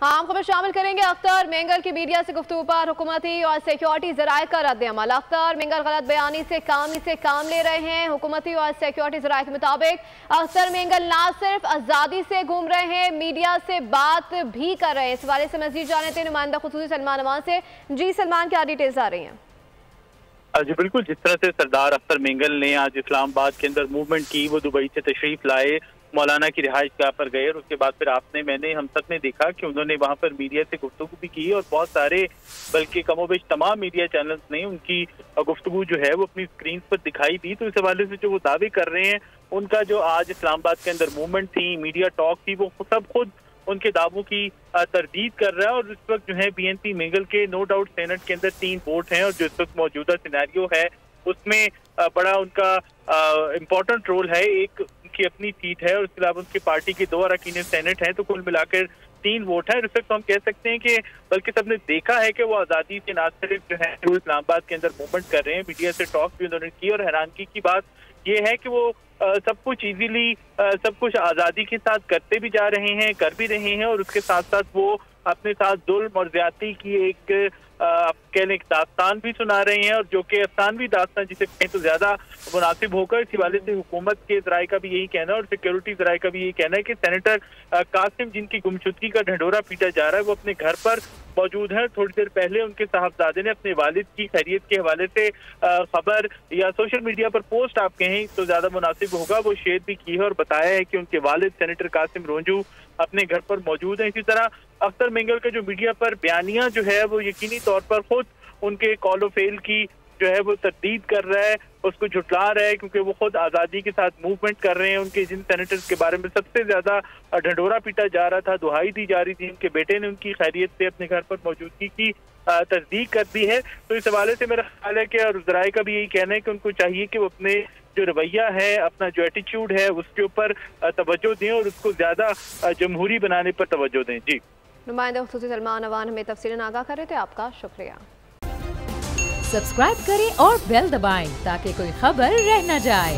हाँ, हम खबर शामिल करेंगे। अख्तर मेंगल की मीडिया से गुफ्तगू पर हुकूमती और सिक्योरिटी जराये का रद्द-ए-अमल। अख्तर मेंगल गलत बयानी से काम ले रहे हैं। हुकूमती और सिक्योरिटी जराये के मुताबिक अख्तर मेंगल ना सिर्फ आज़ादी से घूम रहे हैं, मीडिया से बात भी कर रहे हैं। इस बारे से मजीद जाने थे नुमाइंदा खुसूसी सलमान अमान से। जी सलमान, क्या डिटेल्स आ रही हैं? जी बिल्कुल, जिस तरह से सरदार अख्तर मेंगल ने आज इस्लामाबाद के अंदर मूवमेंट की, वो दुबई से तशरीफ लाए, मौलाना की रिहाइश गाह पर गए और उसके बाद फिर हम सब ने देखा कि उन्होंने वहां पर मीडिया से गुफ्तगू भी की और बहुत सारे, बल्कि कमोबेश तमाम मीडिया चैनल्स ने उनकी गुफ्तगू जो है वो अपनी स्क्रीन पर दिखाई दी। तो इस हवाले से जो वो दावे कर रहे हैं, उनका जो आज इस्लामाबाद के अंदर मूवमेंट थी, मीडिया टॉक थी, वो सब खुद उनके दावों की तरदीद कर रहा है। और इस वक्त जो है बीएनपी मेंगल के नो डाउट सेनेट के अंदर 3 वोट हैं और जो इस वक्त मौजूदा सिनेरियो है उसमें बड़ा उनका इम्पोर्टेंट रोल है। एक उनकी अपनी सीट है और उसके अलावा उनकी पार्टी के 2 अरकान सेनेट हैं, तो कुल मिलाकर 3 वोट है। इस वक्त हम कह सकते हैं कि बल्कि सबने देखा है कि वो आज़ादी से ना सिर्फ जो है जो इस्लामाबाद के अंदर मूवमेंट कर रहे हैं, मीडिया से टॉक भी उन्होंने की और हैरानगी की बात ये है कि वो सब कुछ इजीली सब कुछ आज़ादी के साथ करते भी जा रहे हैं, कर भी रहे हैं और उसके साथ साथ वो अपने साथ जुल्म और ज्यादती की एक कहने एक दास्तान भी सुना रहे हैं और जो कि अफसानवी दास्तान जिसे कहें तो ज्यादा मुनासिब होगा। इसी वाले से हुकूमत के जराये का भी यही कहना है और सिक्योरिटी जराये का भी यही कहना है कि सेनेटर कासिम, जिनकी गुमशुदगी का ढंढोरा पीटा जा रहा है, वो अपने घर पर मौजूद है। थोड़ी देर पहले उनके साहबजादे ने अपने वालिद की खैरियत के हवाले से खबर या सोशल मीडिया पर पोस्ट आप कहें तो ज्यादा मुनासिब होगा, वो शेयर भी की है और बताया है कि उनके वालिद सेनेटर कासिम रोंजू अपने घर पर मौजूद है। इसी तरह अख्तर मेंगल का जो मीडिया पर बयानिया जो है वो यकीनी तौर पर खुद उनके कॉल ऑफ फेल की जो है वो तरदीद कर रहा है, उसको झुटला रहा है, क्योंकि वो खुद आज़ादी के साथ मूवमेंट कर रहे हैं। उनके जिन सेनेटर्स के बारे में सबसे ज्यादा ढंढोरा पीटा जा रहा था, दुहाई दी जा रही थी, उनके बेटे ने उनकी खैरियत से अपने घर पर मौजूदगी की तस्दीक कर दी है। तो इस हवाले से मेरा ख्याल है कि और ज़राए का भी यही कहना है कि उनको चाहिए कि वो अपने जो रवैया है, अपना जो एटीट्यूड है, उसके ऊपर तवज्जो दें और उसको ज्यादा जमहूरी बनाने पर तवज्जो दें। जी, नुमाइंदा खुसूसी सलमान अवान हमें तफसीलन आगाह कर रहे थे, आपका शुक्रिया। सब्सक्राइब करें और बेल दबाएं ताकि कोई खबर रह न जाए।